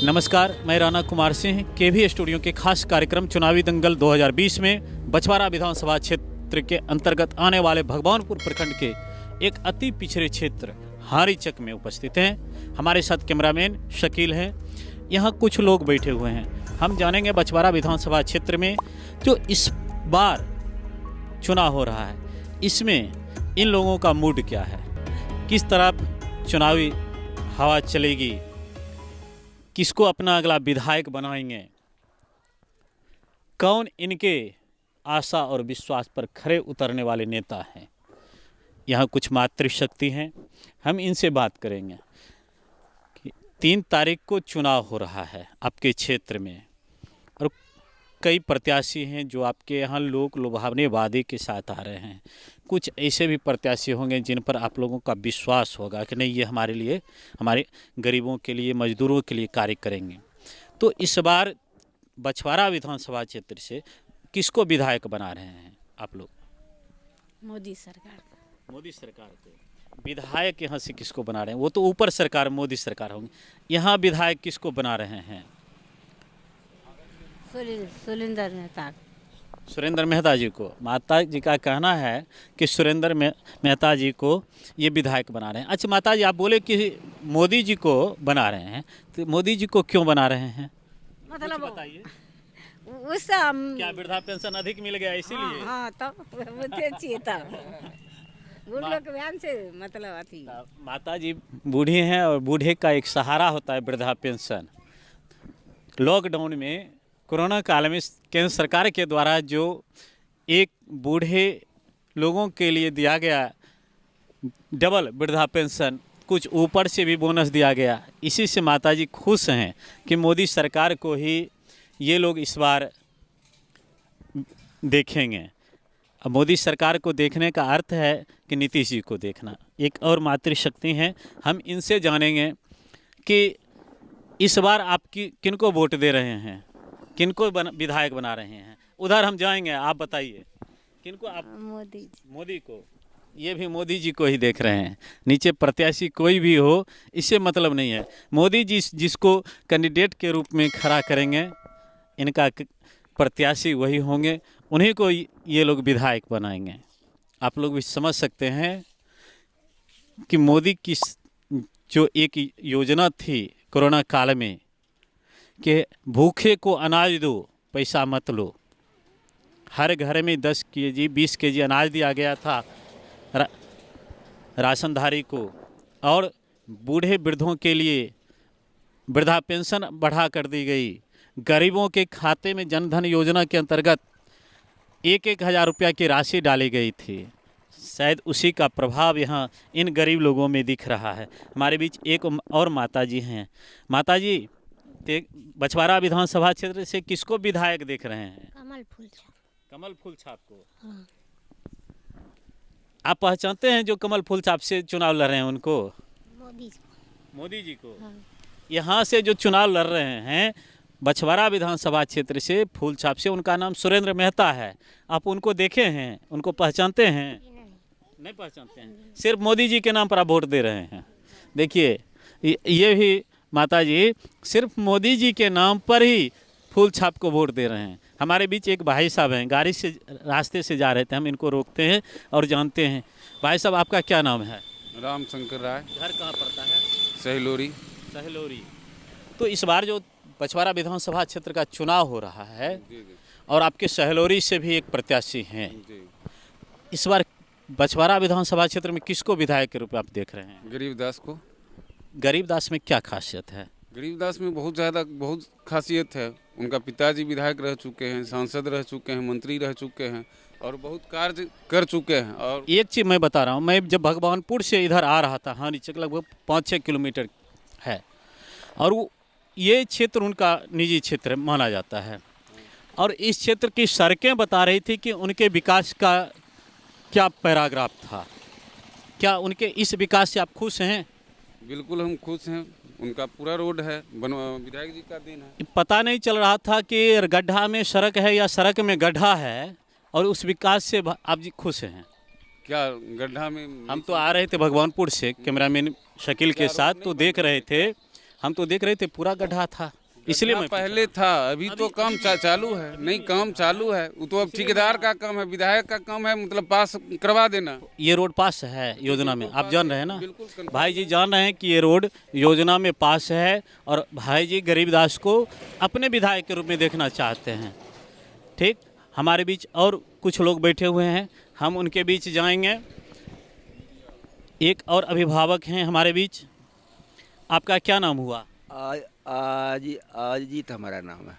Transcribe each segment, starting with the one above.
नमस्कार, मैं राणा कुमार सिंह केवी स्टूडियो के खास कार्यक्रम चुनावी दंगल 2020 में बछवाड़ा विधानसभा क्षेत्र के अंतर्गत आने वाले भगवानपुर प्रखंड के एक अति पिछड़े क्षेत्र हारीचक में उपस्थित हैं। हमारे साथ कैमरामैन शकील हैं। यहाँ कुछ लोग बैठे हुए हैं। हम जानेंगे बछवाड़ा विधानसभा क्षेत्र में जो इस बार चुनाव हो रहा है, इसमें इन लोगों का मूड क्या है, किस तरफ चुनावी हवा चलेगी, किसको अपना अगला विधायक बनाएंगे, कौन इनके आशा और विश्वास पर खरे उतरने वाले नेता हैं। यहाँ कुछ मातृशक्ति हैं, हम इनसे बात करेंगे कि 3 तारीख को चुनाव हो रहा है आपके क्षेत्र में और कई प्रत्याशी हैं जो आपके यहाँ लोक लुभावने वादे के साथ आ रहे हैं। कुछ ऐसे भी प्रत्याशी होंगे जिन पर आप लोगों का विश्वास होगा कि नहीं, ये हमारे लिए, हमारे गरीबों के लिए, मजदूरों के लिए कार्य करेंगे। तो इस बार बछवाड़ा विधानसभा क्षेत्र से किसको विधायक बना रहे हैं आप लोग? मोदी सरकार। मोदी सरकार को विधायक यहाँ से किसको बना रहे हैं? वो तो ऊपर सरकार, मोदी सरकार होंगे। यहाँ विधायक किसको बना रहे हैं? सुरेंद्र मेहता। सुरेंद्र मेहता जी को। माता जी का कहना है कि सुरेंद्र मेहता जी को ये विधायक बना रहे हैं। अच्छा माता जी, आप बोले कि मोदी जी को बना रहे हैं, तो मोदी जी को क्यों बना रहे हैं? मतलब बताइए। उस क्या वृद्धा पेंशन अधिक मिल गया इसीलिए? हाँ तब बुझे छिए तब बूढ़ लोग के बयान से मतलब अथी। माता जी बूढ़ी हैं और बूढ़े का एक सहारा होता है वृद्धा पेंशन। लॉकडाउन में, कोरोना काल में केंद्र सरकार के द्वारा जो एक बूढ़े लोगों के लिए दिया गया डबल वृद्धा पेंशन, कुछ ऊपर से भी बोनस दिया गया, इसी से माताजी खुश हैं कि मोदी सरकार को ही ये लोग इस बार देखेंगे। अब मोदी सरकार को देखने का अर्थ है कि नीतीश जी को देखना। एक और मातृशक्ति हैं, हम इनसे जानेंगे कि इस बार आप किनको वोट दे रहे हैं, किनको विधायक बना रहे हैं। उधर हम जाएंगे, आप बताइए किनको आप? मोदी को। ये भी मोदी जी को ही देख रहे हैं। नीचे प्रत्याशी कोई भी हो, इससे मतलब नहीं है। मोदी जी जिसको कैंडिडेट के रूप में खड़ा करेंगे, इनका प्रत्याशी वही होंगे, उन्हीं को ये लोग विधायक बनाएंगे। आप लोग भी समझ सकते हैं कि मोदी की जो एक योजना थी कोरोना काल में कि भूखे को अनाज दो, पैसा मत लो। हर घर में 10 केजी 20 केजी अनाज दिया गया था राशनधारी को, और बूढ़े वृद्धों के लिए वृद्धा पेंशन बढ़ा कर दी गई। गरीबों के खाते में जनधन योजना के अंतर्गत 1-1 हज़ार रुपया की राशि डाली गई थी। शायद उसी का प्रभाव यहाँ इन गरीब लोगों में दिख रहा है। हमारे बीच एक और माता जी हैं। माता जी, बछवाड़ा विधानसभा क्षेत्र से किसको विधायक देख रहे हैं? कमल फूल छाप। कमल फूल छाप को। हाँ। आप पहचानते हैं जो कमल फूल छाप से चुनाव लड़ रहे हैं उनको? मोदी जी को। हाँ। यहाँ से जो चुनाव लड़ रहे हैं बछवाड़ा विधानसभा क्षेत्र से फूल छाप से, उनका नाम सुरेंद्र मेहता है। आप उनको देखे हैं, उनको पहचानते हैं? नहीं पहचानते हैं। सिर्फ मोदी जी के नाम पर आप वोट दे रहे हैं। देखिए, ये भी माता जी सिर्फ मोदी जी के नाम पर ही फूल छाप को वोट दे रहे हैं। हमारे बीच एक भाई साहब हैं, गाड़ी से रास्ते से जा रहे थे, हम इनको रोकते हैं और जानते हैं। भाई साहब, आपका क्या नाम है? राम शंकर राय। घर कहाँ पड़ता है? सहलोरी। सहलोरी। तो इस बार जो बछवाड़ा विधानसभा क्षेत्र का चुनाव हो रहा है, और आपके सहलोरी से भी एक प्रत्याशी हैं, इस बार बछवाड़ा विधानसभा क्षेत्र में किसको विधायक के रूप में आप देख रहे हैं? गरीबदास को। गरीबदास में क्या खासियत है? गरीबदास में बहुत खासियत है। उनका पिताजी विधायक रह चुके हैं, सांसद रह चुके हैं, मंत्री रह चुके हैं और बहुत कार्य कर चुके हैं। और एक चीज़ मैं बता रहा हूँ, मैं जब भगवानपुर से इधर आ रहा था, हारीचक लगभग 5-6 किलोमीटर है, और वो ये क्षेत्र उनका निजी क्षेत्र माना जाता है, और इस क्षेत्र की सड़कें बता रही थी कि उनके विकास का क्या पैराग्राफ था। क्या उनके इस विकास से आप खुश हैं? बिल्कुल हम खुश हैं। उनका पूरा रोड है, विधायक जी का दिन है। पता नहीं चल रहा था कि गड्ढा में सड़क है या सड़क में गड्ढा है, और उस विकास से आप जी खुश हैं? क्या गड्ढा में? हम तो आ रहे थे भगवानपुर से कैमरामैन शकील के साथ, तो देख रहे थे हम तो देख रहे थे पूरा गड्ढा था, इसलिए मैं पहले था, अभी तो काम चालू है। नहीं, काम चालू है, वो तो अब ठेकेदार का काम है, विधायक का काम है, मतलब पास करवा देना। ये रोड पास है योजना में, आप जान रहे हैं ना? बिल्कुल confirm। भाई जी जान रहे हैं कि ये रोड योजना में पास है और भाई जी गरीबदास को अपने विधायक के रूप में देखना चाहते हैं। ठीक, हमारे बीच और कुछ लोग बैठे हुए हैं, हम उनके बीच जाएंगे। एक और अभिभावक हैं हमारे बीच। आपका क्या नाम हुआ? अजीत हमारा नाम है।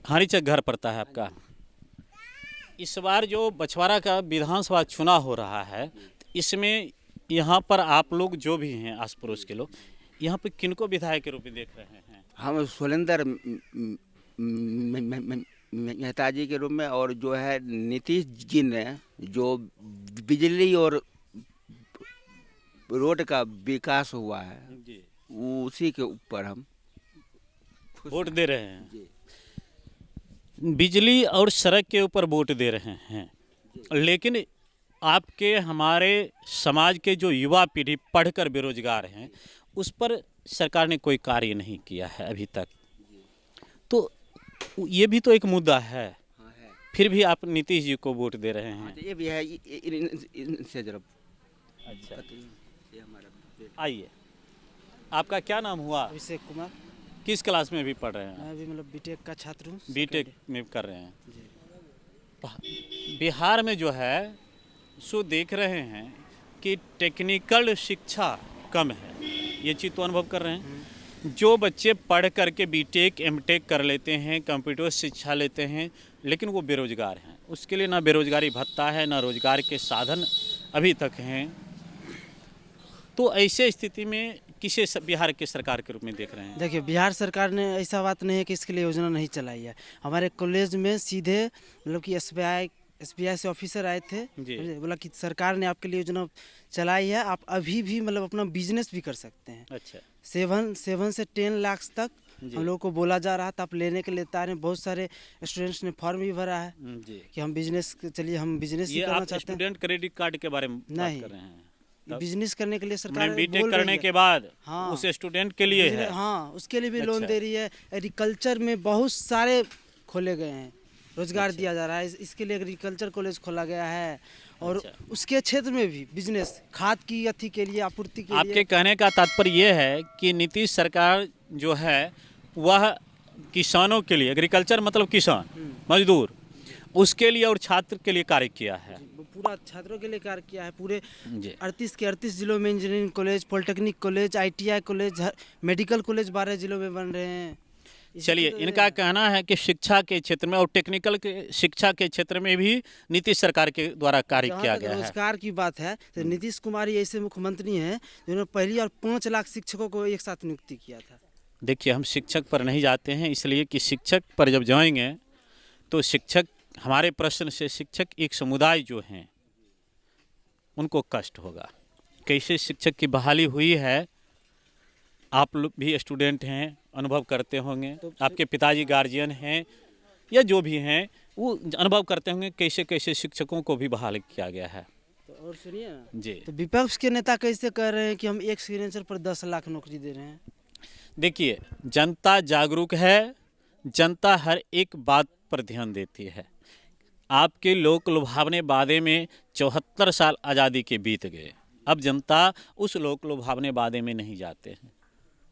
हारीचक घर पड़ता है आपका। इस बार जो बछवाड़ा का विधानसभा चुनाव हो रहा है, इसमें यहाँ पर आप लोग जो भी हैं आस पड़ोस के लोग, यहाँ पे किनको विधायक के रूप में देख रहे हैं? हम सुरेंद्र मेहता जी के रूप में, और जो है नीतीश जी ने जो बिजली और रोड का विकास हुआ है, जी, उसी के ऊपर हम वोट दे रहे हैं। बिजली और सड़क के ऊपर वोट दे रहे हैं, लेकिन आपके हमारे समाज के जो युवा पीढ़ी पढ़कर बेरोजगार हैं, उस पर सरकार ने कोई कार्य नहीं किया है अभी तक। तो ये भी तो एक मुद्दा है, फिर भी आप नीतीश जी को वोट दे रहे हैं। ये भी है। इनसे जरा अच्छा, ये हमारा आइए, आपका क्या नाम हुआ? अभिषेक कुमार। किस क्लास में भी पढ़ रहे हैं? मैं अभी मतलब बीटेक का छात्र हूँ। बीटेक में कर रहे हैं। बिहार में जो है सो देख रहे हैं कि टेक्निकल शिक्षा कम है, ये चीज़ तो अनुभव कर रहे हैं। जो बच्चे पढ़ करके बीटेक एमटेक कर लेते हैं, कंप्यूटर शिक्षा लेते हैं, लेकिन वो बेरोजगार हैं। उसके लिए ना बेरोजगारी भत्ता है, ना रोजगार के साधन अभी तक हैं। तो ऐसे स्थिति में किसे बिहार के सरकार के रूप में देख रहे हैं? देखिए, बिहार सरकार ने ऐसा बात नहीं है कि इसके लिए योजना नहीं चलाई है। हमारे कॉलेज में सीधे मतलब कि एसबीआई से ऑफिसर आए थे, बोला कि सरकार ने आपके लिए योजना चलाई है, आप अभी भी मतलब अपना बिजनेस भी कर सकते हैं। अच्छा, 7 से 10 लाख तक हम लोगों को बोला जा रहा था। आप लेने के लिए तैयार हैं। बहुत सारे स्टूडेंट्स ने फॉर्म भी भरा है जी। कि हम बिजनेस, चलिए हम बिजनेस ही ये करना आप चाहते हैं। स्टूडेंट क्रेडिट कार्ड के बारे में बात नहीं। कर रहे हैं? बिजनेस करने के लिए सरकार बीटेक बोल रही करने है। के बाद हाँ। उस स्टूडेंट के लिए है। हाँ, उसके लिए भी लोन अच्छा। दे रही है। एग्रीकल्चर में बहुत सारे खोले गए हैं, रोजगार दिया जा रहा है। इसके लिए एग्रीकल्चर कॉलेज खोला गया है। और उसके क्षेत्र में भी बिजनेस, खाद की अथी के लिए, आपूर्ति के लिए। आपके कहने का तात्पर्य ये है कि नीतीश सरकार जो है वह किसानों के लिए, एग्रीकल्चर मतलब किसान मजदूर, उसके लिए और छात्र के लिए कार्य किया है। पूरा छात्रों के लिए कार्य किया है। पूरे जी। 38 के 38 जिलों में engineering college, polytechnic college, ITI college, medical college 12 जिलों में बन रहे हैं। चलिए, इनका कहना है कि शिक्षा के क्षेत्र में और टेक्निकल के शिक्षा के क्षेत्र में भी नीतीश सरकार के द्वारा कार्य किया गया है। रोजगार की बात है तो नीतीश कुमार ही ऐसे मुख्यमंत्री हैं जिन्होंने पहली और 5 लाख शिक्षकों को एक साथ नियुक्ति किया था। देखिए, हम शिक्षक पर नहीं जाते हैं, इसलिए कि शिक्षक पर जब जाएंगे तो शिक्षक, हमारे प्रश्न से शिक्षक एक समुदाय जो हैं उनको कष्ट होगा। कैसे शिक्षक की बहाली हुई है, आप लोग भी स्टूडेंट हैं, अनुभव करते होंगे। आपके पिताजी गार्जियन हैं या जो भी हैं, वो अनुभव करते होंगे कैसे कैसे शिक्षकों को भी बहाल किया गया है। तो और सुनिए ना जी, तो विपक्ष के नेता कैसे कह रहे हैं कि हम एक सिग्नेचर पर 10 लाख नौकरी दे रहे हैं। देखिए, जनता जागरूक है, जनता हर एक बात पर ध्यान देती है। आपके लोक लुभावने वादे में 74 साल आज़ादी के बीत गए, अब जनता उस लोक लुभावने वादे में नहीं जाते हैं।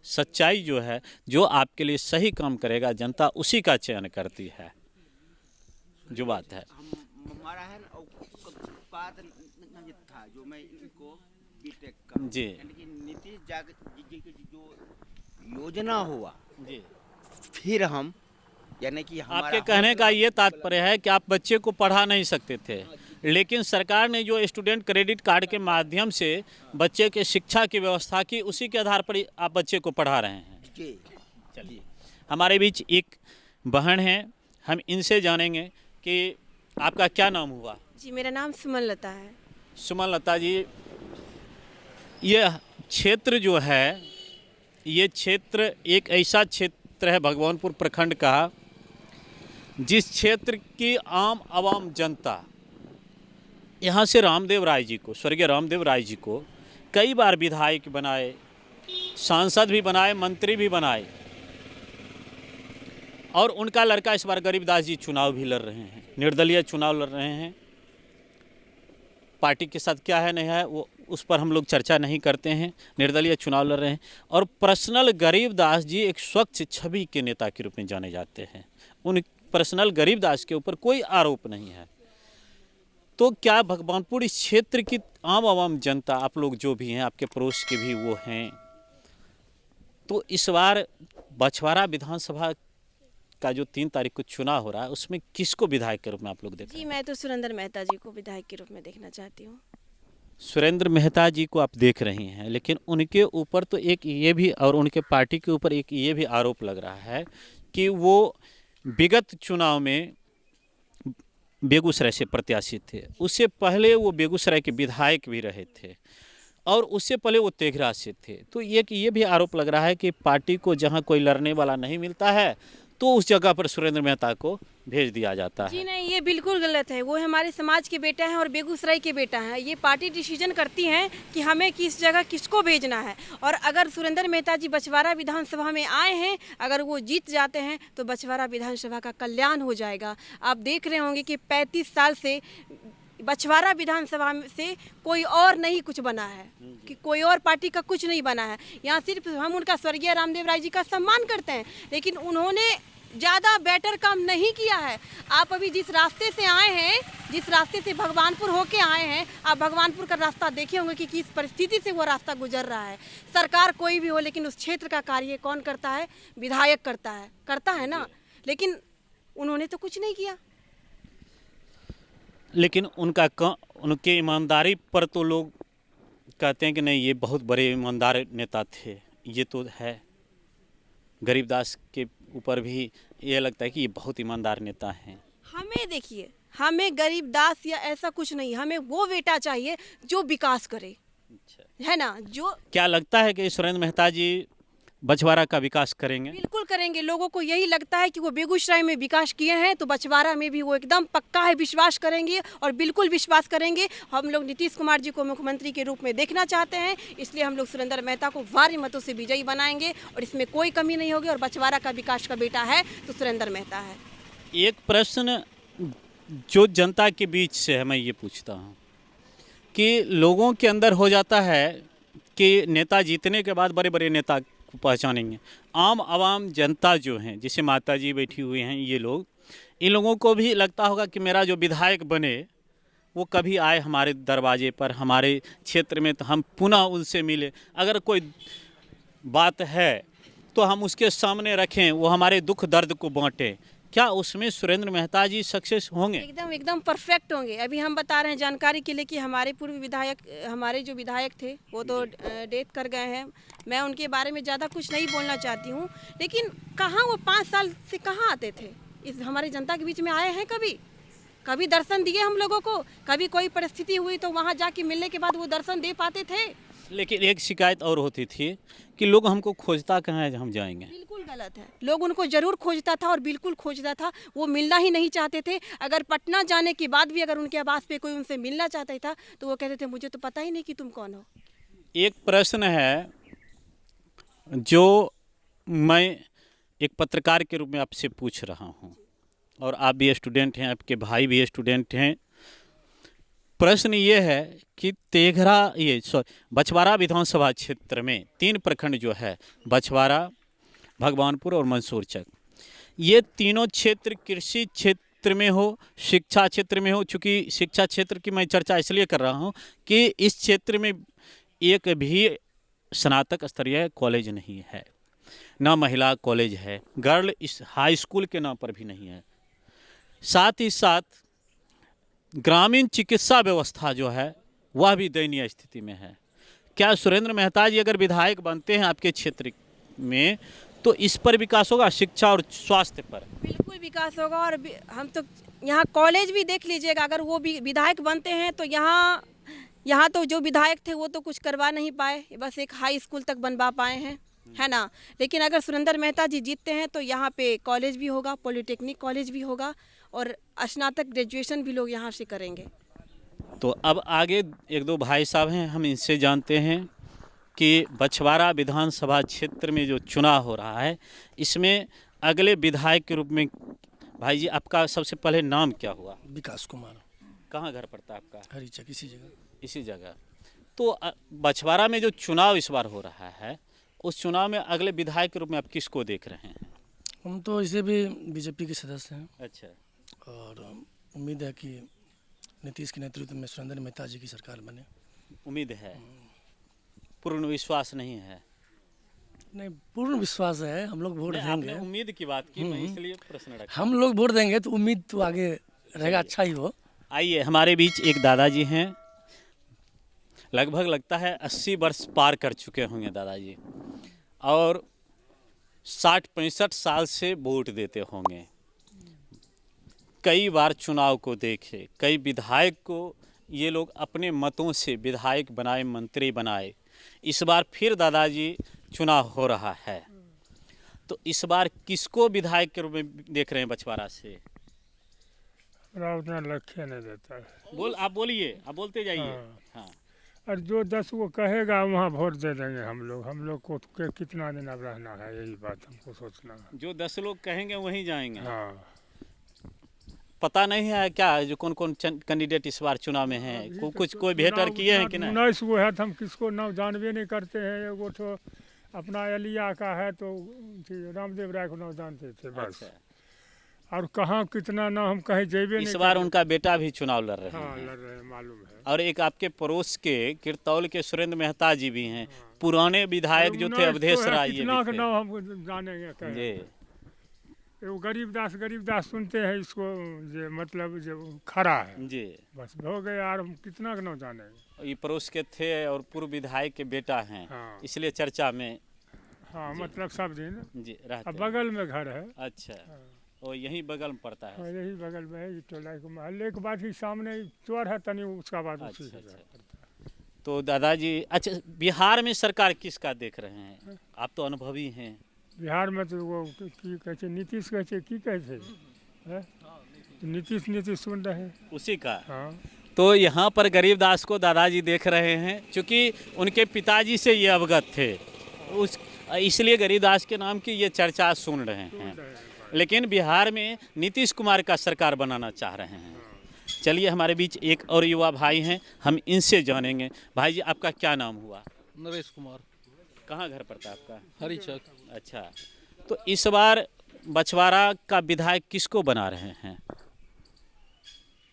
सच्चाई जो है, जो आपके लिए सही काम करेगा, जनता उसी का चयन करती है। जो बात है हमारा है ना, बात था जो मैं इनको बीटेक का जी, यानी कि नीतीश जी की जो योजना हुआ जी। फिर हम यानी कि आपके कहने का ये तात्पर्य है कि आप बच्चे को पढ़ा नहीं सकते थे, लेकिन सरकार ने जो स्टूडेंट क्रेडिट कार्ड के माध्यम से बच्चे के शिक्षा की व्यवस्था की, उसी के आधार पर आप बच्चे को पढ़ा रहे हैं। जी। चलिए, हमारे बीच एक बहन है, हम इनसे जानेंगे कि आपका क्या नाम हुआ? जी, मेरा नाम सुमन लता है। सुमन लता जी, ये क्षेत्र जो है, ये क्षेत्र एक ऐसा क्षेत्र है भगवानपुर प्रखंड का, जिस क्षेत्र की आम आवाम जनता यहाँ से रामदेव राय जी को, स्वर्गीय रामदेव राय जी को कई बार विधायक बनाए, सांसद भी बनाए, मंत्री भी बनाए, और उनका लड़का इस बार गरीबदास जी चुनाव भी लड़ रहे हैं, निर्दलीय चुनाव लड़ रहे हैं। पार्टी के साथ क्या है नहीं है वो उस पर हम लोग चर्चा नहीं करते हैं, निर्दलीय चुनाव लड़ रहे हैं। और पर्सनल गरीबदास जी एक स्वच्छ छवि के नेता के रूप में जाने जाते हैं। उन पर्सनल गरीबदास के ऊपर कोई आरोप नहीं है। तो क्या भगवानपुर इस क्षेत्र की आम जनता, आप लोग जो भी हैं, आपके पड़ोस के भी वो हैं, तो इस बार बछवाड़ा विधानसभा का जो 3 तारीख को चुनाव हो रहा है उसमें किसको विधायक के रूप में आप लोग देख रहे जी हैं? मैं तो सुरेंद्र मेहता जी को विधायक के रूप में देखना चाहती हूँ। सुरेंद्र मेहता जी को आप देख रही हैं, लेकिन उनके ऊपर तो एक ये भी, और उनके पार्टी के ऊपर एक ये भी आरोप लग रहा है कि वो विगत चुनाव में बेगूसराय से प्रत्याशी थे, उससे पहले वो बेगूसराय के विधायक भी रहे थे, और उससे पहले वो तेघरा से थे। तो एक ये भी आरोप लग रहा है कि पार्टी को जहां कोई लड़ने वाला नहीं मिलता है तो उस जगह पर सुरेंद्र मेहता को भेज दिया जाता जी है। नहीं, ये बिल्कुल गलत है। वो हमारे समाज के बेटा हैं और बेगूसराय के बेटा हैं। ये पार्टी डिसीजन करती हैं कि हमें किस जगह किसको भेजना है। और अगर सुरेंद्र मेहता जी बछवाड़ा विधानसभा में आए हैं, अगर वो जीत जाते हैं तो बछवाड़ा विधानसभा का कल्याण हो जाएगा। आप देख रहे होंगे कि 35 साल से बछवाड़ा विधानसभा से कोई और नहीं कुछ बना है, कि कोई और पार्टी का कुछ नहीं बना है। यहाँ सिर्फ हम उनका स्वर्गीय रामदेव राय जी का सम्मान करते हैं, लेकिन उन्होंने ज़्यादा बेटर काम नहीं किया है। आप अभी जिस रास्ते से आए हैं, जिस रास्ते से भगवानपुर होके आए हैं, आप भगवानपुर का रास्ता देखे होंगे कि किस परिस्थिति से वो रास्ता गुजर रहा है। सरकार कोई भी हो, लेकिन उस क्षेत्र का कार्य कौन करता है? विधायक करता है ना। लेकिन उन्होंने तो कुछ नहीं किया। लेकिन उनके ईमानदारी पर तो लोग कहते हैं कि नहीं, ये बहुत बड़े ईमानदार नेता थे। ये तो है, गरीबदास के ऊपर भी ये लगता है कि ये बहुत ईमानदार नेता हैं। हमें देखिए, हमें गरीबदास या ऐसा कुछ नहीं, हमें वो बेटा चाहिए जो विकास करे, है ना। जो क्या लगता है कि सुरेंद्र मेहता जी बछवाड़ा का विकास करेंगे? बिल्कुल करेंगे। लोगों को यही लगता है कि वो बेगूसराय में विकास किए हैं, तो बछवाड़ा में भी वो एकदम पक्का है, विश्वास करेंगे और बिल्कुल विश्वास करेंगे। हम लोग नीतीश कुमार जी को मुख्यमंत्री के रूप में देखना चाहते हैं, इसलिए हम लोग सुरेंद्र मेहता को भारी मतों से विजयी बनाएंगे और इसमें कोई कमी नहीं होगी। और बछवाड़ा का विकास का बेटा है तो सुरेंद्र मेहता है। एक प्रश्न जो जनता के बीच से है, मैं ये पूछता हूँ कि लोगों के अंदर हो जाता है कि नेता जीतने के बाद बड़े बड़े नेता को पहचानेंगे। आम जनता जो हैं, जैसे माता जी बैठी हुई हैं, ये लोग, इन लोगों को भी लगता होगा कि मेरा जो विधायक बने वो कभी आए हमारे दरवाजे पर, हमारे क्षेत्र में, तो हम पुनः उनसे मिले। अगर कोई बात है तो हम उसके सामने रखें, वो हमारे दुख दर्द को बांटें। क्या उसमें सुरेंद्र मेहता जी सक्सेस होंगे? एकदम परफेक्ट होंगे। अभी हम बता रहे हैं जानकारी के लिए कि हमारे पूर्व विधायक, हमारे जो विधायक थे वो तो डेथ कर गए हैं। मैं उनके बारे में ज़्यादा कुछ नहीं बोलना चाहती हूँ, लेकिन कहाँ वो 5 साल से कहाँ आते थे? इस हमारी जनता के बीच में आए हैं? कभी दर्शन दिए हम लोगों को? कभी कोई परिस्थिति हुई तो वहाँ जाके मिलने के बाद वो दर्शन दे पाते थे? लेकिन एक शिकायत और होती थी कि लोग हमको खोजता कहाँ है, हम जाएंगे। बिल्कुल गलत है। लोग उनको जरूर खोजता था और बिल्कुल खोजता था, वो मिलना ही नहीं चाहते थे। अगर पटना जाने के बाद भी अगर उनके आवास पे कोई उनसे मिलना चाहता था तो वो कहते थे मुझे तो पता ही नहीं कि तुम कौन हो। एक प्रश्न है जो मैं एक पत्रकार के रूप में आपसे पूछ रहा हूँ, और आप भी स्टूडेंट हैं, आपके भाई भी स्टूडेंट हैं। प्रश्न ये है कि बछवाड़ा विधानसभा क्षेत्र में 3 प्रखंड जो है, बछवाड़ा, भगवानपुर और मंसूरचक, ये तीनों क्षेत्र कृषि क्षेत्र में हो, शिक्षा क्षेत्र में हो। चूँकि शिक्षा क्षेत्र की मैं चर्चा इसलिए कर रहा हूँ कि इस क्षेत्र में एक भी स्नातक स्तरीय कॉलेज नहीं है, ना महिला कॉलेज है, गर्ल इस हाई स्कूल के नाम पर भी नहीं है। साथ ही साथ ग्रामीण चिकित्सा व्यवस्था जो है वह भी दयनीय स्थिति में है। क्या सुरेंद्र मेहता जी अगर विधायक बनते हैं आपके क्षेत्र में तो इस पर विकास होगा, शिक्षा और स्वास्थ्य पर? बिल्कुल विकास होगा। और हम तो यहाँ कॉलेज भी देख लीजिएगा, अगर वो भी विधायक बनते हैं तो यहाँ तो जो विधायक थे वो तो कुछ करवा नहीं पाए, बस एक हाई स्कूल तक बनवा पाए हैं, है ना। लेकिन अगर सुरेंद्र मेहता जी जीतते हैं तो यहाँ पे कॉलेज भी होगा, पॉलिटेक्निक कॉलेज भी होगा और स्नातक ग्रेजुएशन भी लोग यहाँ से करेंगे। तो अब आगे 1-2 भाई साहब हैं, हम इनसे जानते हैं कि बछवाड़ा विधानसभा क्षेत्र में जो चुनाव हो रहा है, इसमें अगले विधायक के रूप में भाई जी आपका सबसे पहले नाम क्या हुआ? विकास कुमार। कहाँ घर पड़ता है आपका? हरीचक इसी जगह। इसी जगह। तो बछवाड़ा में जो चुनाव इस बार हो रहा है, उस चुनाव में अगले विधायक के रूप में आप किसको देख रहे हैं? हम तो इसे भी बीजेपी के सदस्य हैं। अच्छा। और उम्मीद है कि नीतीश के नेतृत्व में सुरेंद्र मेहता जी की सरकार बने। उम्मीद है, पूर्ण विश्वास नहीं है? नहीं, पूर्ण विश्वास है। हम लोग वोट देंगे। आपने उम्मीद की बात की, मैं इसलिए प्रश्न रखा। हम लोग वोट देंगे तो उम्मीद तो आगे रहेगा, अच्छा ही हो। आइए, हमारे बीच एक दादाजी हैं, लगभग लगता है 80 वर्ष पार कर चुके होंगे दादाजी, और 60-65 साल से वोट देते होंगे। कई बार चुनाव को देखे, कई विधायक को ये लोग अपने मतों से विधायक बनाए, मंत्री बनाए। इस बार फिर दादाजी चुनाव हो रहा है, तो इस बार किसको विधायक के रूप में देख रहे हैं बछवाड़ा से? उतना लक्ष्य नहीं देता है। आप बोलिए, आप बोलते जाइए। हाँ। और जो 10 वो कहेगा वहाँ वोट दे देंगे हम लोग को कितना दिन अब रहना है, यही बात हमको सोचना है। जो 10 लोग कहेंगे वहीं जाएंगे। हाँ। पता नहीं है क्या जो कौन कौन कैंडिडेट इस बार चुनाव में हैं? कुछ कोई बेहतर किए हैं कि नहीं? 19 वो है तो हम किसको नाम जानवे नहीं करते हैं। एगो तो अपना एलिया का है तो रामदेव राय को नाम जानते थे बस। अच्छा। और कहाँ कितना नाम हम कहीं जेबे नहीं। इस बार उनका बेटा भी चुनाव लड़ रहे हाँ, हैं। लड़ रहे हैं, मालूम है। और एक आपके पड़ोस के किरतौल के सुरेंद्र मेहता जी भी हैं, पुराने विधायक जो थे अवधेश राय, ये कितना का भी थे। नाम हम जानेंगे कहीं। जी। वो गरीबदास सुनते हैं इसको, जो मतलब जो खड़ा है जी। बस हो गए यार, हम कितना का नाम जानेंगे। ये पड़ोस के थे और पूर्व विधायक के बेटा हैं। हाँ। इसलिए चर्चा में। हाँ, मतलब सब दिन जी रहते अब हैं। बगल में घर है। अच्छा। और यही बगल में पड़ता है। हाँ, यही बगल में है। टोला के महल्ले के बाद ही सामने चौर है तनी, उसका बाद उसी अच्छा, से अच्छा। तो दादाजी, अच्छा, बिहार में सरकार किसका देख रहे हैं? आप तो अनुभवी हैं। बिहार में तो वो की कहते हैं, नीतीश कहते की कहते हैं, नीतीश सुन रहे हैं उसी का। हाँ। तो यहाँ पर गरीबदास को दादाजी देख रहे हैं, क्योंकि उनके पिताजी से ये अवगत थे, इसलिए गरीबदास के नाम की ये चर्चा सुन रहे हैं। लेकिन बिहार में नीतीश कुमार का सरकार बनाना चाह रहे हैं। चलिए, हमारे बीच एक और युवा भाई हैं, हम इनसे जानेंगे। भाई जी, आपका क्या नाम हुआ? नरेश कुमार। कहाँ घर पड़ता है आपका? हरीचक। अच्छा। तो इस बार बछवाड़ा का विधायक किसको बना रहे हैं?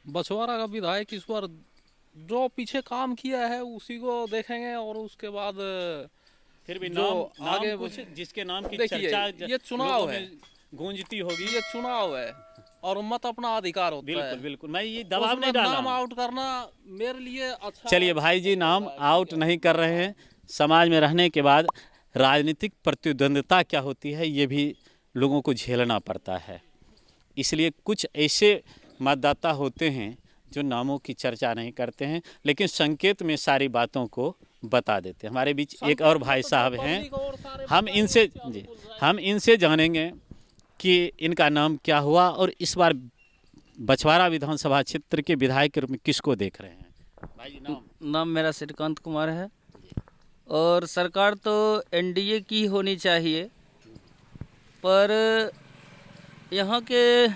बछवाड़ा का विधायक इस बार जो पीछे काम किया है उसी को देखेंगे, और उसके बाद फिर भी जो नाम आगे कुछ जिसके नाम की देखिए, चर्चा ये चुनाव लोगों है, में गूंजती होगी। ये चुनाव है और मत अपना अधिकार होता है। बिल्कुल बिल्कुल, मैं ये दबाव उसमें नहीं डाला नाम हूं। आउट करना मेरे लिए अच्छा। चलिए भाई जी, नाम आउट नहीं कर रहे हैं। समाज में रहने के बाद राजनीतिक प्रतिद्वंद्विता क्या होती है, ये भी लोगों को झेलना पड़ता है। इसलिए कुछ ऐसे मतदाता होते हैं जो नामों की चर्चा नहीं करते हैं, लेकिन संकेत में सारी बातों को बता देते हैं। हमारे बीच एक और भाई साहब हैं, हम इनसे जानेंगे कि इनका नाम क्या हुआ और इस बार बछवाड़ा विधानसभा क्षेत्र के विधायक के रूप में किसको देख रहे हैं? भाई जी, नाम मेरा श्रीकांत कुमार है, और सरकार तो एनडीए की होनी चाहिए, पर यहाँ के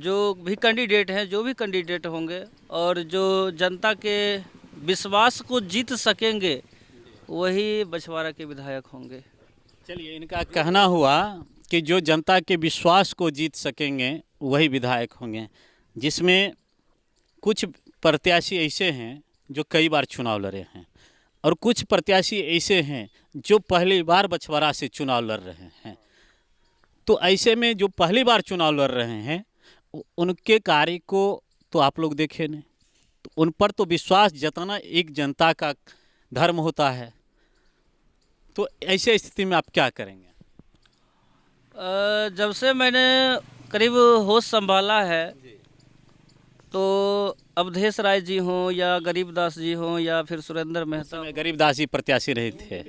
जो भी कैंडिडेट होंगे और जो जनता के विश्वास को जीत सकेंगे, वही बछवाड़ा के विधायक होंगे। चलिए, इनका कहना हुआ कि जो जनता के विश्वास को जीत सकेंगे वही विधायक होंगे, जिसमें कुछ प्रत्याशी ऐसे हैं जो कई बार चुनाव लड़े हैं और कुछ प्रत्याशी ऐसे हैं जो पहली बार बछवाड़ा से चुनाव लड़ रहे हैं। तो ऐसे में जो पहली बार चुनाव लड़ रहे हैं उनके कार्य को तो आप लोग देखे नहीं, तो उन पर तो विश्वास जताना एक जनता का धर्म होता है। तो ऐसे स्थिति में आप क्या करेंगे? जब से मैंने करीब होश संभाला है, तो अवधेश राय जी हों या गरीबदास जी हों या फिर सुरेंद्र मेहता, गरीबदास जी प्रत्याशी नहीं थे,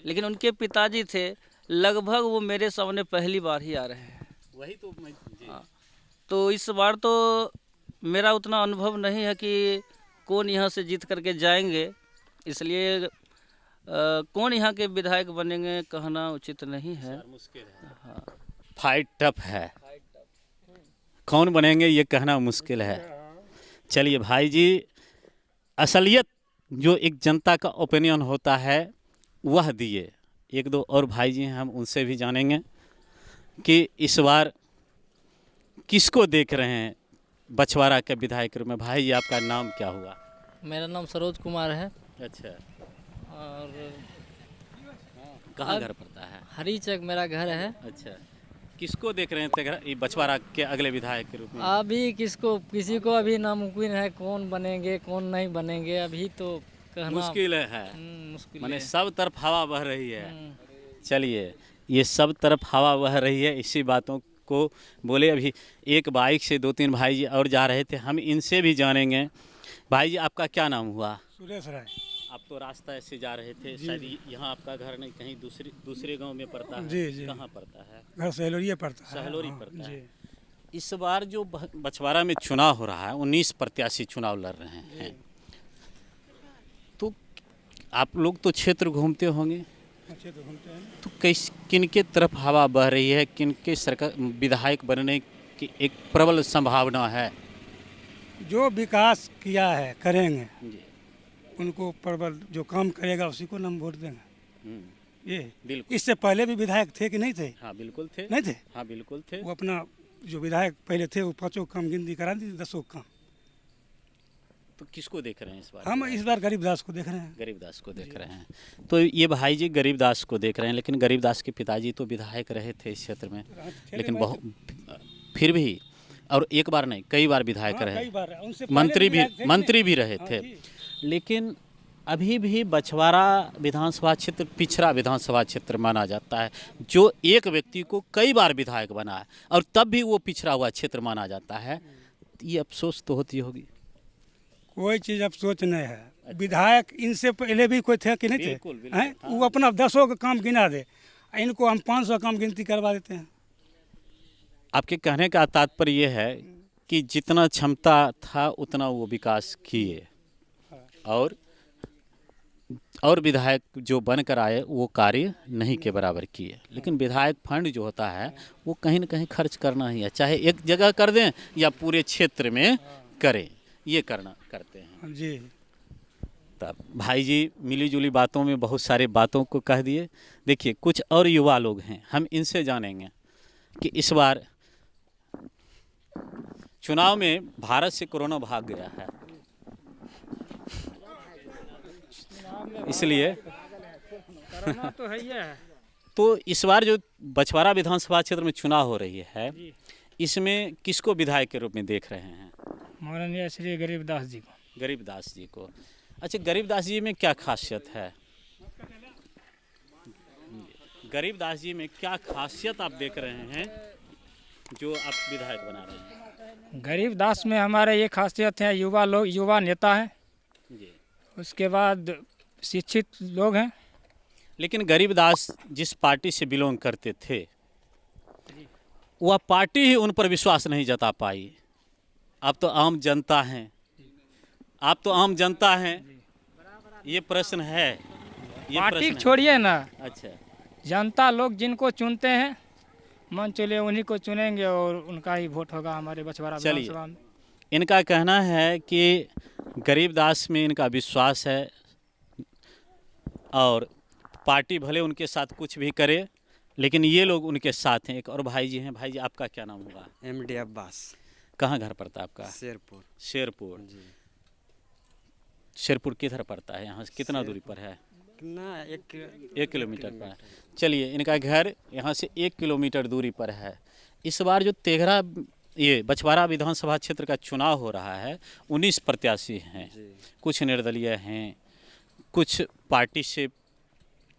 लेकिन उनके पिताजी थे। लगभग वो मेरे सामने पहली बार ही आ रहे हैं। वही तो तो इस बार तो मेरा उतना अनुभव नहीं है कि कौन यहाँ से जीत करके जाएंगे, इसलिए कौन यहाँ के विधायक बनेंगे कहना उचित नहीं है। हाँ, फाइट टफ है, कौन बनेंगे ये कहना मुश्किल है। चलिए भाई जी, असलियत जो एक जनता का ओपिनियन होता है वह दिए। एक दो और भाई जी हैं, हम उनसे भी जानेंगे कि इस बार किसको देख रहे हैं बछवाड़ा के विधायक में। भाई जी, आपका नाम क्या हुआ? मेरा नाम सरोज कुमार है। अच्छा, और कहाँ घर पड़ता है? हरीचक मेरा घर है। अच्छा, किसको देख रहे हैं ये बछवाड़ा के अगले विधायक के रूप में? अभी किसी को अभी नामुमकिन है, कौन बनेंगे कौन नहीं बनेंगे अभी तो कहना मुश्किल है। मुश्किल माने है। सब तरफ हवा बह रही है। चलिए, ये सब तरफ हवा बह रही है, इसी बातों को बोले। अभी एक बाइक से 2-3 भाई जी और जा रहे थे, हम इनसे भी जानेंगे। भाई जी, आपका क्या नाम हुआ? सुरेश राय। आप तो रास्ता ऐसे जा रहे थे, शायद यहाँ आपका घर नहीं, कहीं दूसरे गांव में पड़ता है। जी जी। कहाँ पड़ता है? घर सहलोरी पड़ता है। सहलोरी पड़ता है। इस बार जो बछवाड़ा में चुनाव हो रहा है, 19 प्रत्याशी चुनाव लड़ रहे हैं, तो आप लोग तो क्षेत्र घूमते होंगे, तो किनके तरफ हवा बह रही है, किनके सरकार विधायक बनने की एक प्रबल संभावना है? जो विकास किया है करेंगे उनको, प्रबल जो काम करेगा उसी को हम वोट देंगे। ये बिल्कुल। इससे पहले भी विधायक थे कि नहीं थे? हाँ बिल्कुल थे। नहीं थे? हाँ बिल्कुल थे। वो अपना जो विधायक पहले थे वो 5 काम गिनती करा दी, 10 काम। तो किसको देख रहे हैं इस बार? हम इस बार गरीबदास को देख रहे हैं। गरीबदास को देख रहे हैं। तो ये भाई जी गरीबदास को देख रहे हैं, लेकिन गरीबदास के पिताजी तो विधायक रहे थे इस क्षेत्र में, लेकिन बहुत फिर भी, और एक बार नहीं कई बार विधायक रहे, मंत्री भी रहे थे। लेकिन अभी भी बछवाड़ा विधानसभा क्षेत्र पिछड़ा विधानसभा क्षेत्र माना जाता है, जो एक व्यक्ति को कई बार विधायक बना है और तब भी वो पिछड़ा हुआ क्षेत्र माना जाता है। ये अफसोस तो होती होगी। कोई चीज़ अफसोस नहीं है। विधायक इनसे पहले भी कोई थे कि नहीं थे? हैं? वो अपना 10 का काम गिना दे, इनको हम 500 काम गिनती करवा देते हैं। आपके कहने का तात्पर्य ये है कि जितना क्षमता था उतना वो विकास किए, और विधायक जो बनकर आए वो कार्य नहीं के बराबर किए। लेकिन विधायक फंड जो होता है वो कहीं ना कहीं खर्च करना ही है, चाहे एक जगह कर दें या पूरे क्षेत्र में करें, ये करते हैं जी। तब भाई जी मिली जुली बातों में बहुत सारे बातों को कह दिए। देखिए, कुछ और युवा लोग हैं, हम इनसे जानेंगे कि इस बार चुनाव में भारत से कोरोना भाग गया है, इसलिए तो है ही है। तो इस बार जो बछवाड़ा विधानसभा क्षेत्र में चुनाव हो रही है, इसमें किसको विधायक के रूप में देख रहे हैं? माननीय श्री गरीबदास जी को। गरीबदास जी को। अच्छा, गरीबदास जी में क्या खासियत है? गरीबदास जी में क्या खासियत आप देख रहे हैं जो आप विधायक बना रहे हैं? गरीबदास में हमारे ये खासियत है, युवा नेता हैं, उसके बाद शिक्षित लोग हैं। लेकिन गरीबदास जिस पार्टी से बिलोंग करते थे, वह पार्टी ही उन पर विश्वास नहीं जता पाई। आप तो आम जनता हैं, ये प्रश्न है। पार्टी छोड़िए ना। अच्छा, जनता लोग जिनको चुनते हैं, मन चले उन्हीं को चुनेंगे और उनका ही वोट होगा हमारे बछवाड़ा विधानसभा में। इनका कहना है कि गरीबदास में इनका विश्वास है और पार्टी भले उनके साथ कुछ भी करे, लेकिन ये लोग उनके साथ हैं। एक और भाई जी हैं। भाई जी, आपका क्या नाम होगा? MD अब्बास। कहाँ घर पड़ता है आपका? शेरपुर। शेरपुर जी। शेरपुर किधर पड़ता है? यहाँ से कितना दूरी पर है? ना 1 किलोमीटर पर। चलिए, इनका घर यहाँ से 1 किलोमीटर दूरी पर है। इस बार जो ये बछवाड़ा विधानसभा क्षेत्र का चुनाव हो रहा है, 19 प्रत्याशी हैं, कुछ निर्दलीय हैं, कुछ पार्टी से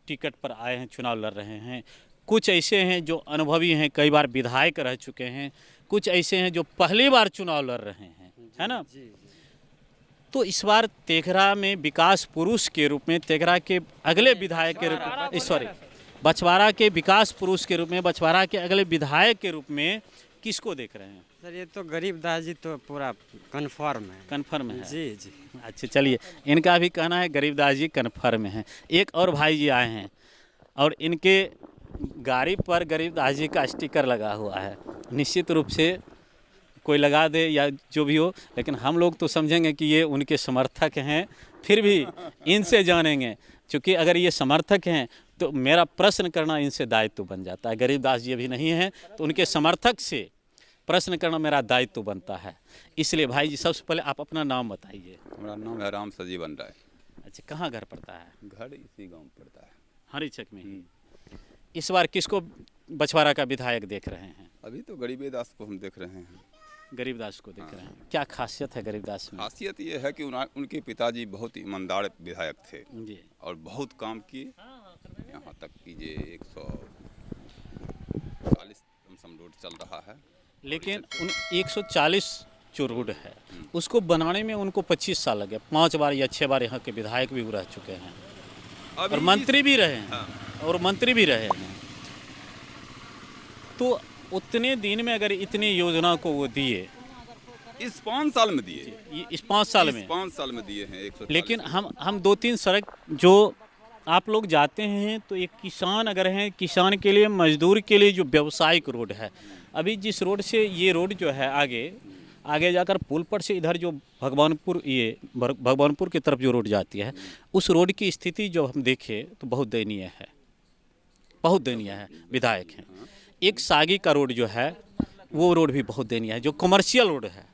टिकट पर आए हैं, चुनाव लड़ रहे हैं, कुछ ऐसे हैं जो अनुभवी हैं, कई बार विधायक रह चुके हैं, कुछ ऐसे हैं जो पहली बार चुनाव लड़ रहे हैं, है ना? तो इस बार तेघरा में विकास पुरुष के रूप में, तेघरा के अगले विधायक के रूप में, बछवाड़ा के विकास पुरुष के रूप में, बछवाड़ा के अगले विधायक के रूप में किसको देख रहे हैं? सर ये तो गरीबदास जी तो पूरा कन्फर्म है। कन्फर्म है? जी जी। अच्छा चलिए, इनका भी कहना है गरीबदास जी कन्फर्म है। एक और भाई जी आए हैं और इनके गाड़ी पर गरीबदास जी का स्टिकर लगा हुआ है। निश्चित रूप से कोई लगा दे या जो भी हो, लेकिन हम लोग तो समझेंगे कि ये उनके समर्थक हैं। फिर भी इनसे जानेंगे, क्योंकि अगर ये समर्थक हैं तो मेरा प्रश्न करना इनसे दायित्व बन जाता है। गरीबदास जी अभी नहीं हैं तो उनके समर्थक से प्रश्न करना मेरा दायित्व बनता है। इसलिए भाई जी सबसे पहले आप अपना नाम बताइए। मेरा नाम है राम सजीवन राय। अच्छा, कहाँ घर पड़ता है? घर इसी गांव पड़ता है, हरीचक में ही। इस बार किसको बछवाड़ा का विधायक देख रहे हैं? अभी तो गरीबदास को हम देख रहे हैं। गरीबदास को देख रहे हैं। क्या खासियत है गरीबदास में? खासियत ये है कि उनके पिताजी बहुत ईमानदार विधायक थे जी, और बहुत काम किए। यहाँ तक कीजिए 140 कम रोड चल रहा है, लेकिन उन 140 जो रोड है उसको बनाने में उनको 25 साल लगे। 5 बार या 6 बार यहाँ के विधायक भी रह चुके हैं और मंत्री भी रहे हैं और मंत्री भी रहे हैं। तो उतने दिन में अगर इतनी योजना को वो दिए, इस 5 साल में दिए, इस 5 साल में 5 साल में दिए हैं 140। लेकिन हम 2-3 सड़क जो आप लोग जाते हैं तो एक किसान अगर हैं, किसान के लिए, मजदूर के लिए जो व्यावसायिक रोड है, अभी जिस रोड से ये रोड जो है आगे जाकर पुल पर से इधर जो भगवानपुर की तरफ जो रोड जाती है, उस रोड की स्थिति जो हम देखें तो बहुत दयनीय है, बहुत दयनीय है। विधायक हैं। एक सागी का रोड जो है वो रोड भी बहुत दयनीय है, जो कमर्शियल रोड है।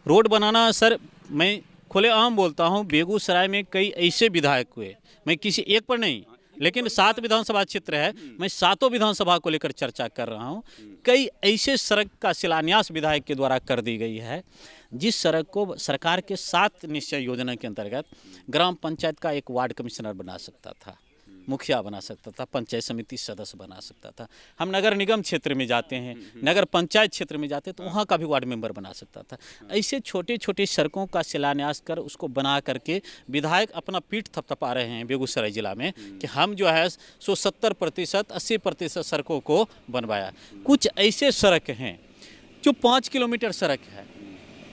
रोड बनाना सर, मैं खुलेआम बोलता हूँ, बेगूसराय में कई ऐसे विधायक हुए, मैं किसी एक पर नहीं, लेकिन 7 विधानसभा क्षेत्र है, मैं 7 विधानसभा को लेकर चर्चा कर रहा हूँ। कई ऐसे सड़क का शिलान्यास विधायक के द्वारा कर दी गई है, जिस सड़क को सरकार के 7 निश्चय योजना के अंतर्गत ग्राम पंचायत का एक वार्ड कमिश्नर बना सकता था, मुखिया बना सकता था, पंचायत समिति सदस्य बना सकता था। हम नगर निगम क्षेत्र में जाते हैं, नगर पंचायत क्षेत्र में जाते हैं तो वहाँ का भी वार्ड मेंबर बना सकता था। ऐसे छोटे छोटे सड़कों का शिलान्यास कर उसको बना करके विधायक अपना पीठ थपथपा रहे हैं बेगूसराय जिला में कि हम जो है 70%, 80% सड़कों को बनवाया। कुछ ऐसे सड़क हैं जो 5 किलोमीटर सड़क है,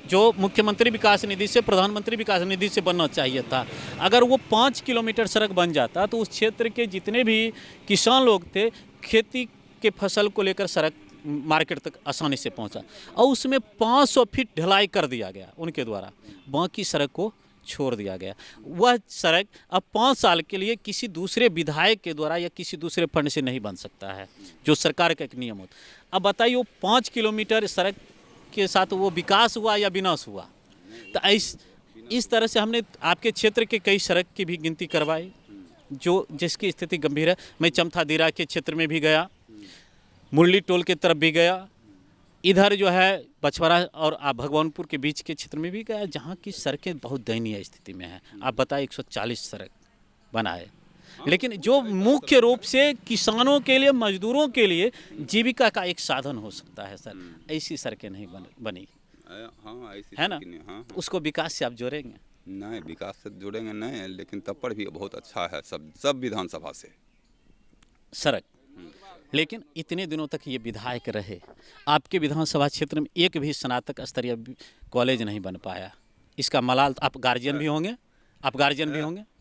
जो मुख्यमंत्री विकास निधि से, प्रधानमंत्री विकास निधि से बनना चाहिए था। अगर वो 5 किलोमीटर सड़क बन जाता तो उस क्षेत्र के जितने भी किसान लोग थे, खेती के फसल को लेकर सड़क मार्केट तक आसानी से पहुंचा, और उसमें 500 फीट ढलाई कर दिया गया उनके द्वारा, बाकी सड़क को छोड़ दिया गया। वह सड़क अब 5 साल के लिए किसी दूसरे विधायक के द्वारा या किसी दूसरे फंड से नहीं बन सकता है, जो सरकार का एक नियम होता। अब बताइए, वो 5 किलोमीटर सड़क के साथ वो विकास हुआ या विनाश हुआ? तो इस तरह से हमने आपके क्षेत्र के कई सड़क की भी गिनती करवाई जो जिसकी स्थिति गंभीर है। मैं चमथा दिरा के क्षेत्र में भी गया, मुरली टोल के तरफ भी गया, इधर जो है बछवाड़ा और भगवानपुर के बीच के क्षेत्र में भी गया, जहाँ की सड़कें बहुत दयनीय स्थिति में हैं। आप बताइए, 140 सड़क बनाए, लेकिन जो मुख्य रूप से किसानों के लिए, मजदूरों के लिए जीविका का एक साधन हो सकता है सर, ऐसी सड़कें नहीं बनी। हाँ, ऐसी है ना? हाँ, तो उसको विकास से आप जोड़ेंगे? नहीं, विकास से जोड़ेंगे नहीं, लेकिन तब पर भी बहुत अच्छा है सब विधानसभा से सड़क। लेकिन इतने दिनों तक ये विधायक रहे, आपके विधानसभा क्षेत्र में एक भी स्नातक स्तरीय कॉलेज नहीं बन पाया। इसका मलाल आप गार्जियन भी होंगे,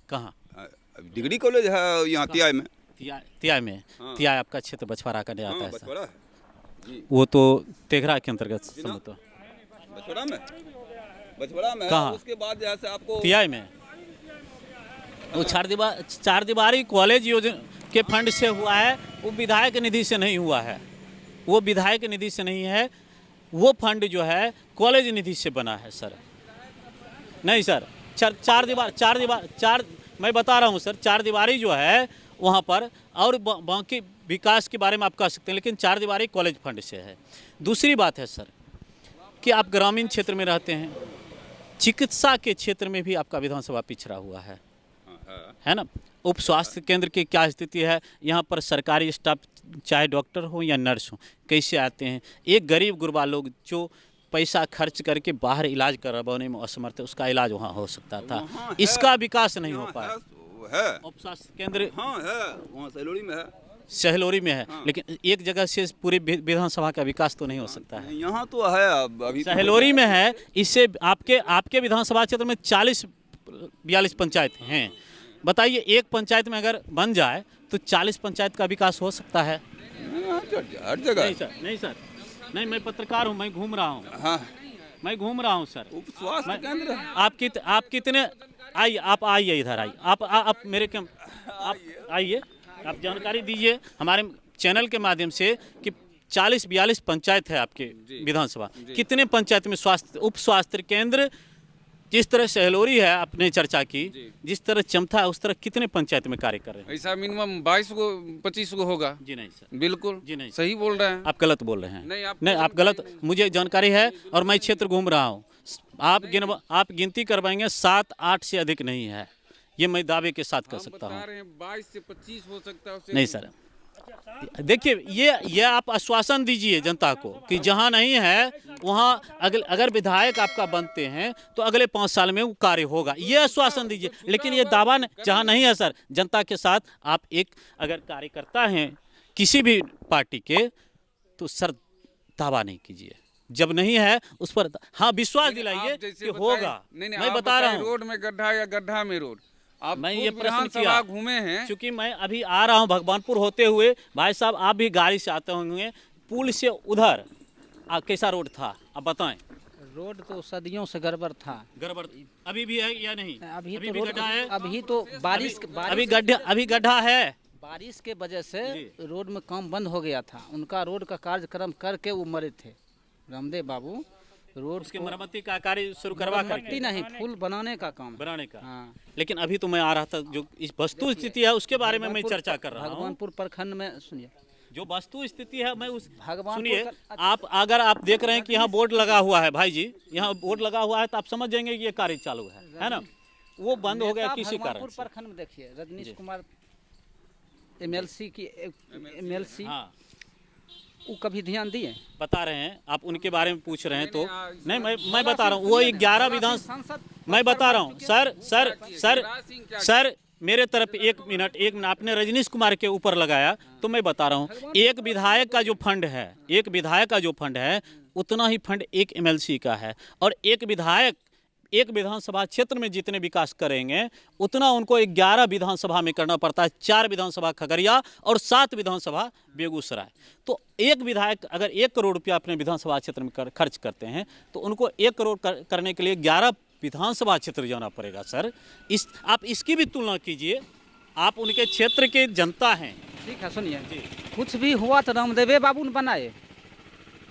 कहाँ? डिग्री कॉलेज है यहाँ तियाय में। तियाय में? हाँ। तियाय आपका क्षेत्र बछवाड़ा का नहीं आता है बछवाड़ा है जी। वो तो तेघरा के अंतर्गत तो बछवाड़ा में कहाँ? उसके बाद जैसे आपको तियाय में वो 4 दीवारी कॉलेज योजना के फंड से हुआ है, वो विधायक निधि से नहीं हुआ है, वो विधायक निधि से नहीं है, वो फंड जो है कॉलेज निधि से बना है सर। नहीं सर, 4 मैं बता रहा हूँ सर, 4 दीवारी जो है वहाँ पर, और बाकी विकास के बारे में आप कह सकते हैं, लेकिन 4 दीवारी कॉलेज फंड से है। दूसरी बात है सर कि आप ग्रामीण क्षेत्र में रहते हैं, चिकित्सा के क्षेत्र में भी आपका विधानसभा पिछड़ा हुआ है ना? उप स्वास्थ्य केंद्र की क्या स्थिति है? यहाँ पर सरकारी स्टाफ, चाहे डॉक्टर हो या नर्स हो, कैसे आते हैं? एक गरीब गुरबा लोग जो पैसा खर्च करके बाहर इलाज करवाने में असमर्थ है, उसका इलाज वहाँ हो सकता था। इसका विकास नहीं हो पाया। है उप स्वास्थ्य केंद्र हाँ है, वहाँ सैलोड़ी में है। सहलोरी में है, लेकिन एक जगह से पूरी विधानसभा का विकास तो नहीं हो सकता है। यहाँ तो है अभी तो सहलोरी में है, इससे आपके विधानसभा क्षेत्र में 40-42 पंचायत हैं। बताइए, एक पंचायत में अगर बन जाए तो 40 पंचायत का विकास हो सकता है? हर जगह नहीं सर, नहीं, मैं पत्रकार हूँ, मैं घूम रहा हूँ। हाँ, मैं घूम रहा हूँ सर। स्वास्थ्य केंद्र आप कितने आइए, आप आइए इधर आइए, आप मेरे आप आइए, आप जानकारी दीजिए हमारे चैनल के माध्यम से कि 40-42 पंचायत है आपके विधानसभा, कितने पंचायत में स्वास्थ्य उप स्वास्थ्य केंद्र, जिस तरह सहलोरी है आपने चर्चा की, जिस तरह चमथा है उस तरह कितने पंचायत में कार्य कर रहे हैं? ऐसा मिनिमम 22 को 25 को होगा। जी नहीं सर, बिल्कुल जी नहीं, सही बोल रहे हैं आप गलत बोल रहे हैं। नहीं, आप गलत, मुझे जानकारी है और मैं क्षेत्र घूम रहा हूँ। आप गिनती करवाएंगे 7-8 से अधिक नहीं है, ये मैं दावे के साथ कर सकता हूँ। 22 से 25 हो सकता है। नहीं सर, देखिए ये आप आश्वासन दीजिए जनता को कि जहाँ नहीं है वहाँ अगर विधायक आपका बनते हैं तो अगले 5 साल में वो कार्य होगा, ये आश्वासन दीजिए। लेकिन ये दावा जहाँ नहीं है सर, जनता के साथ आप एक अगर कार्यकर्ता हैं किसी भी पार्टी के, तो सर दावा नहीं कीजिए, जब नहीं है उस पर हाँ विश्वास दिलाइए कि होगा। मैं बता रहा हूँ, रोड में गड्ढा या गड्ढा में रोड, आप मैं ये प्रश्न किया घूमे हैं, क्योंकि मैं अभी आ रहा हूँ भगवानपुर होते हुए। भाई साहब आप भी गाड़ी से आते होंगे, पुल से उधर कैसा रोड था आप बताएं? रोड तो सदियों से गड़बड़ था। गड़बड़ अभी भी है या नहीं? अभी भी तो गड्ढा है, अभी तो बारिश अभी गड्ढा है। बारिश के वजह से रोड में काम बंद हो गया था। उनका रोड का कार्यक्रम करके वो मरे थे, रामदेव बाबू। रोड उसकी मरम्मती का कार्य शुरू करवा करके नहीं, पुल बनाने का काम, बनाने का। हाँ। लेकिन अभी तो मैं आ रहा था, जो इस वस्तु स्थिति है उसके बारे में मैं चर्चा कर रहा हूँ। भगवानपुर प्रखंड में सुनिए, जो वस्तु स्थिति है मैं उस भगवान सुनिए, आप अगर आप देख रहे हैं कि यहाँ बोर्ड लगा हुआ है भाई जी, यहाँ बोर्ड लगा हुआ है तो आप समझ जाएंगे कि ये कार्य चालू है ना। वो बंद हो गया किसी कारण से। प्रखंड में देखिए रजनीश कुमार MLC की MLC, वो कभी ध्यान दिए? बता रहे हैं आप, उनके बारे में पूछ रहे हैं तो नहीं, मैं बता रहा हूँ वो 11 विधान, मैं बता रहा हूँ सर मेरे तरफ एक मिनट आपने रजनीश कुमार के ऊपर लगाया तो मैं बता रहा हूँ, एक विधायक का जो फंड है उतना ही फंड एक MLC का है। और एक विधायक एक विधानसभा क्षेत्र में जितने विकास करेंगे उतना उनको 11 विधानसभा में करना पड़ता है, 4 विधानसभा खगड़िया और 7 विधानसभा बेगूसराय। तो एक विधायक अगर 1 करोड़ रुपया अपने विधानसभा क्षेत्र में खर्च करते हैं तो उनको 1 करोड़ करने के लिए 11 विधानसभा क्षेत्र जाना पड़ेगा सर। आप इसकी भी तुलना कीजिए, आप उनके क्षेत्र के जनता हैं। ठीक है, सुनिए, कुछ भी हुआ तो रामदेव बाबू ने बनाए,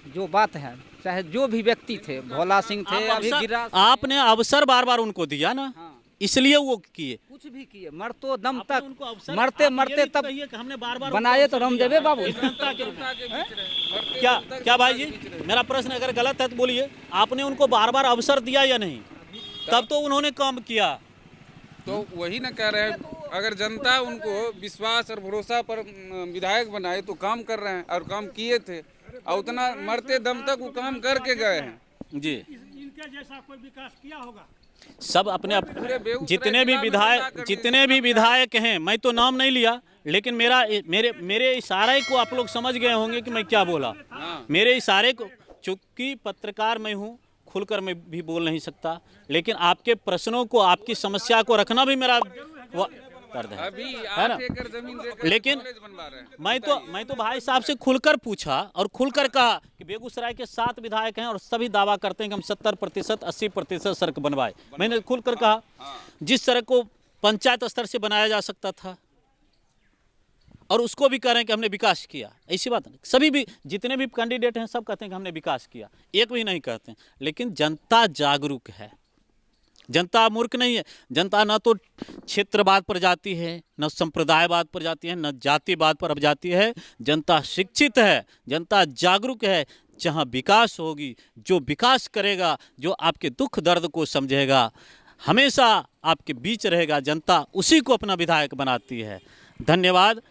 जो बात है, चाहे जो भी व्यक्ति थे, भोला सिंह थे, अभी गिरिराज, आपने अवसर बार बार उनको दिया ना। हाँ। इसलिए वो किए, कुछ भी किए, मरतो दम तक, मरते तब हमने बार बनाए तो रामदेव बाबू। क्या भाई जी, मेरा प्रश्न अगर गलत है तो बोलिए, आपने उनको बार बार अवसर दिया या नहीं? तब तो उन्होंने काम किया। तो वही ना कह रहे हैं, अगर जनता उनको विश्वास और भरोसा पर विधायक बनाए तो काम कर रहे हैं, और काम किए थे, और उतना मरते दम तक वो काम करके गए हैं जी। इनके जैसा कोई विकास किया होगा? सब अपने जितने भी विधायक हैं, मैं तो नाम नहीं लिया, लेकिन मेरे इशारे को आप लोग समझ गए होंगे कि मैं क्या बोला। मेरे इशारे को, चूंकि पत्रकार मैं हूँ, खुलकर मैं भी बोल नहीं सकता, लेकिन आपके प्रश्नों को, आपकी समस्या को रखना भी मेरा दर्द है ना। लेकिन मैं तो भाई साहब से खुलकर पूछा और खुलकर कहा कि बेगूसराय के 7 विधायक हैं और सभी दावा करते हैं कि हम 70%, 80% सड़क बनवाए। मैंने खुलकर कहा, जिस सड़क को पंचायत स्तर से बनाया जा सकता था, और उसको भी कह रहे हैं कि हमने विकास किया। ऐसी बात नहीं, सभी भी जितने भी कैंडिडेट हैं सब कहते हैं कि हमने विकास किया, एक भी नहीं कहते हैं। लेकिन जनता जागरूक है, जनता मूर्ख नहीं है। जनता न तो क्षेत्रवाद पर जाती है, न संप्रदायवाद पर जाती है, न जातिवाद पर अब जाती है। जनता शिक्षित है, जनता जागरूक है। जहाँ विकास होगी, जो विकास करेगा, जो आपके दुख दर्द को समझेगा, हमेशा आपके बीच रहेगा, जनता उसी को अपना विधायक बनाती है। धन्यवाद।